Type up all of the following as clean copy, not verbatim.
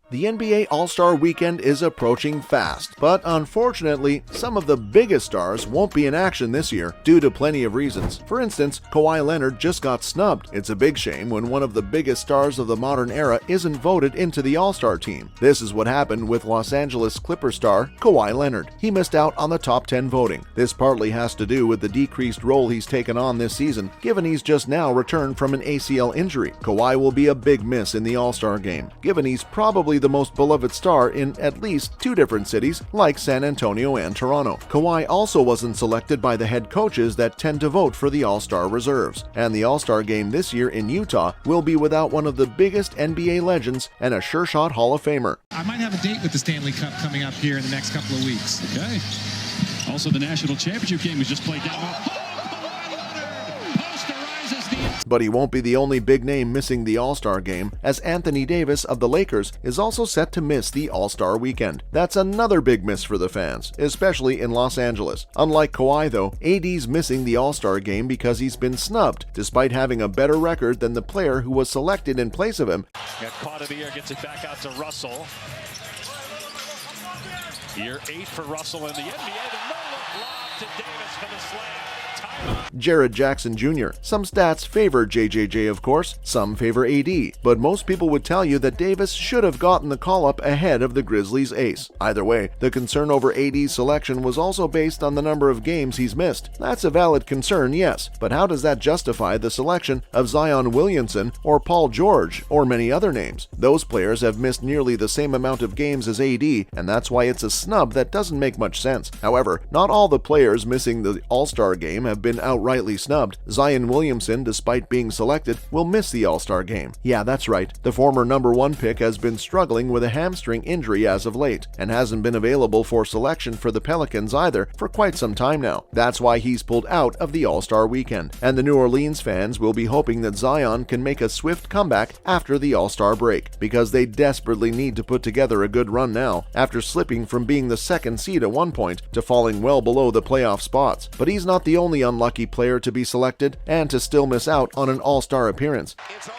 The NBA All-Star Weekend is approaching fast, but unfortunately, some of the biggest stars won't be in action this year due to plenty of reasons. For instance, Kawhi Leonard just got snubbed. It's a big shame when one of the biggest stars of the modern era isn't voted into the All-Star team. This is what happened with Los Angeles Clippers star Kawhi Leonard. He missed out on the top 10 voting. This partly has to do with the decreased role he's taken on this season, given he's just now returned from an ACL injury. Kawhi will be a big miss in the All-Star game, given he's probably the most beloved star in at least two different cities like San Antonio and Toronto. Kawhi also wasn't selected by the head coaches that tend to vote for the All-Star reserves. And the All-Star game this year in Utah will be without one of the biggest NBA legends and a sure-shot Hall of Famer. I might have a date with the Stanley Cup coming up here in the next couple of weeks. Okay. Also, the national championship game was just played down. But he won't be the only big name missing the All-Star game, as Anthony Davis of the Lakers is also set to miss the All-Star weekend. That's another big miss for the fans, especially in Los Angeles. Unlike Kawhi though, AD's missing the All-Star game because he's been snubbed, despite having a better record than the player who was selected in place of him. Got caught in the air, gets it back out to Russell. Year 8 for Russell in the NBA. The no-look lob to Davis for the slam. Jared Jackson Jr. Some stats favor JJJ, of course, some favor AD, but most people would tell you that Davis should have gotten the call-up ahead of the Grizzlies' ace. Either way, the concern over AD's selection was also based on the number of games he's missed. That's a valid concern, yes, but how does that justify the selection of Zion Williamson or Paul George or many other names? Those players have missed nearly the same amount of games as AD, and that's why it's a snub that doesn't make much sense. However, not all the players missing the All-Star game have been outrightly snubbed. Zion Williamson, despite being selected, will miss the All-Star game. Yeah, that's right. The former #1 pick has been struggling with a hamstring injury as of late, and hasn't been available for selection for the Pelicans either for quite some time now. That's why he's pulled out of the All-Star weekend. And the New Orleans fans will be hoping that Zion can make a swift comeback after the All-Star break, because they desperately need to put together a good run now, after slipping from being the second seed at one point to falling well below the playoff spots. But he's not the only unlucky player to be selected and to still miss out on an All-Star appearance. It's over.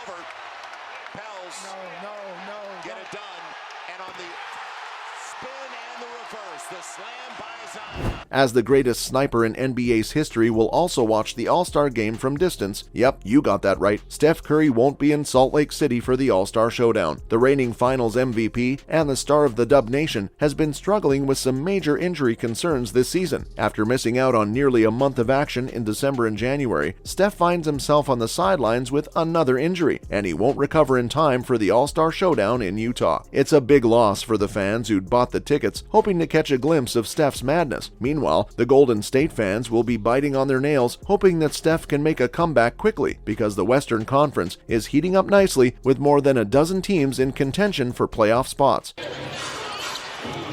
Pels. No. Get it done. And on the spin and the reverse, the slam by Zion. As the greatest sniper in NBA's history will also watch the All-Star game from distance. Yep, you got that right. Steph Curry won't be in Salt Lake City for the All-Star Showdown. The reigning Finals MVP and the star of the Dub Nation has been struggling with some major injury concerns this season. After missing out on nearly a month of action in December and January, Steph finds himself on the sidelines with another injury, and he won't recover in time for the All-Star Showdown in Utah. It's a big loss for the fans who'd bought the tickets, hoping to catch a glimpse of Steph's madness. Meanwhile, the Golden State fans will be biting on their nails, hoping that Steph can make a comeback quickly, because the Western Conference is heating up nicely with more than a dozen teams in contention for playoff spots.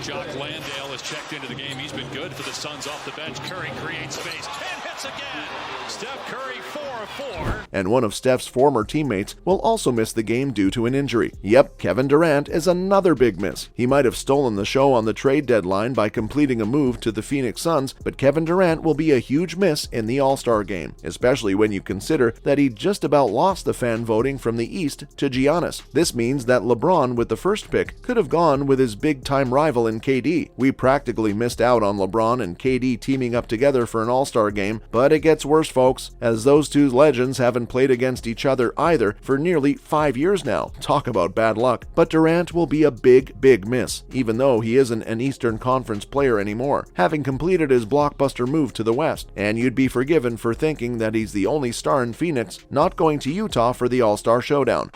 Jock Landale has checked into the game. He's been good for the Suns off the bench. Curry creates space and hits again. Steph Curry 4 of 4. And one of Steph's former teammates will also miss the game due to an injury. Yep, Kevin Durant is another big miss. He might have stolen the show on the trade deadline by completing a move to the Phoenix Suns, but Kevin Durant will be a huge miss in the All-Star game, especially when you consider that he just about lost the fan voting from the East to Giannis. This means that LeBron with the first pick could have gone with his big-time rival in KD. We practically missed out on LeBron and KD teaming up together for an All-Star game, but it gets worse, folks, as those two legends haven't played against each other either for nearly 5 years now. Talk about bad luck. But Durant will be a big miss, even though he isn't an Eastern Conference player anymore, having completed his blockbuster move to the West. And you'd be forgiven for thinking that he's the only star in Phoenix not going to Utah for the All-Star Showdown.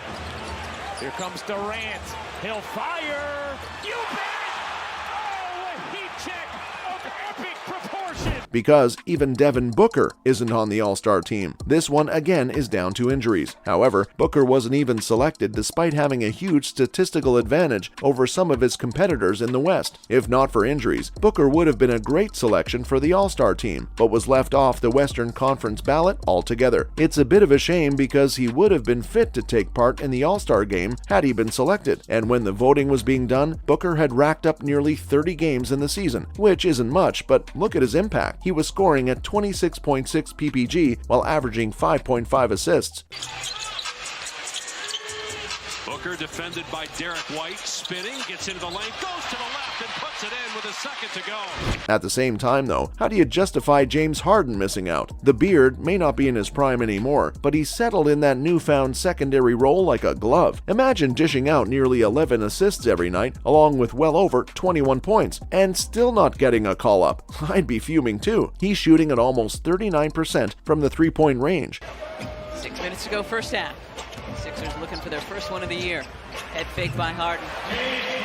Here comes Durant. He'll fire. You bet. Oh, a heat check of epic proportion. Because even Devin Booker isn't on the All-Star team. This one again is down to injuries. However, Booker wasn't even selected despite having a huge statistical advantage over some of his competitors in the West. If not for injuries, Booker would have been a great selection for the All-Star team, but was left off the Western Conference ballot altogether. It's a bit of a shame because he would have been fit to take part in the All-Star game had he been selected. And when the voting was being done, Booker had racked up nearly 30 games in the season, which isn't much, but look at his impact. He was scoring at 26.6 ppg while averaging 5.5 assists. Booker Walker defended by Derek White. Spinning, gets into the lane, goes to the left and puts it in with a second to go. At the same time, though, how do you justify James Harden missing out? The beard may not be in his prime anymore, but he's settled in that newfound secondary role like a glove. Imagine dishing out nearly 11 assists every night, along with well over 21 points, and still not getting a call-up. I'd be fuming too. He's shooting at almost 39% from the three-point range. 6 minutes to go first half. Sixers looking for their first one of the year. Head fake by Harden.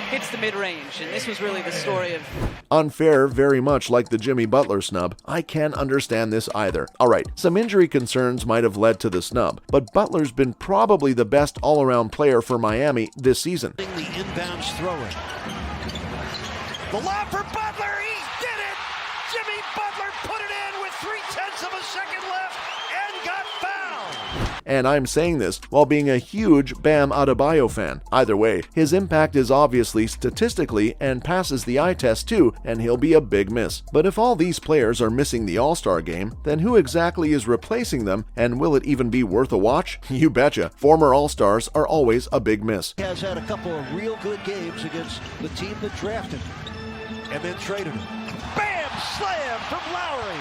Hits the mid-range, and this was really the story of... Unfair, very much like the Jimmy Butler snub. I can't understand this either. Alright, some injury concerns might have led to the snub, but Butler's been probably the best all-around player for Miami this season. The inbounds thrower. The lob for Butler, he did it! Jimmy Butler put it in with 0.3 of a second left and got fouled! And I'm saying this while being a huge Bam Adebayo fan. Either way, his impact is obviously statistically and passes the eye test too, and he'll be a big miss. But if all these players are missing the All-Star game, then who exactly is replacing them, and will it even be worth a watch? You betcha. Former All-Stars are always a big miss. He has had a couple of real good games against the team that drafted him and then traded him. Bam! Slam from Lowry!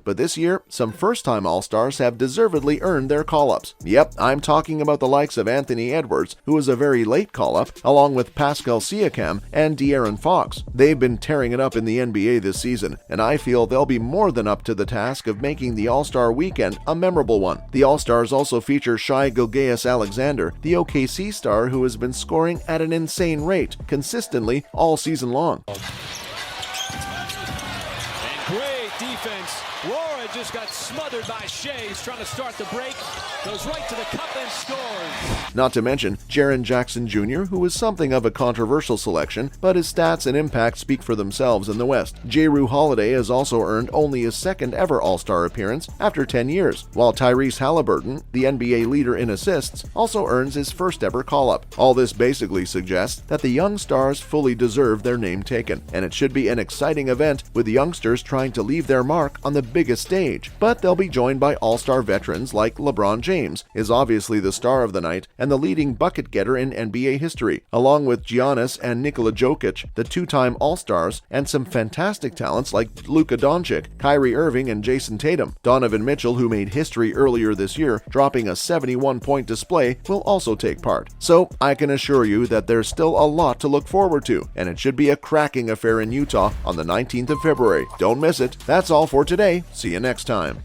But this year, some first-time All-Stars have deservedly earned their call-ups. Yep, I'm talking about the likes of Anthony Edwards, who was a very late call-up, along with Pascal Siakam and De'Aaron Fox. They've been tearing it up in the NBA this season, and I feel they'll be more than up to the task of making the All-Star weekend a memorable one. The All-Stars also feature Shai Gilgeous-Alexander, the OKC star who has been scoring at an insane rate, consistently all season long. Great defense. Laura just got smothered by Shea. He's trying to start the break. Goes right to the cup and scores. Not to mention Jaren Jackson Jr., who is something of a controversial selection, but his stats and impact speak for themselves in the West. Jrue Holiday has also earned only his second ever All-Star appearance after 10 years, while Tyrese Halliburton, the NBA leader in assists, also earns his first ever call-up. All this basically suggests that the young stars fully deserve their name taken, and it should be an exciting event with youngsters trying to leave their mark on the biggest stage. But they'll be joined by All-Star veterans like LeBron James, is obviously the star of the night and the leading bucket getter in NBA history, along with Giannis and Nikola Jokic, the two-time All-Stars, and some fantastic talents like Luka Doncic, Kyrie Irving, and Jason Tatum. Donovan Mitchell, who made history earlier this year, dropping a 71-point display, will also take part. So I can assure you that there's still a lot to look forward to, and it should be a cracking affair in Utah on the 19th of February. Don't miss it. That's all for today. See you next time.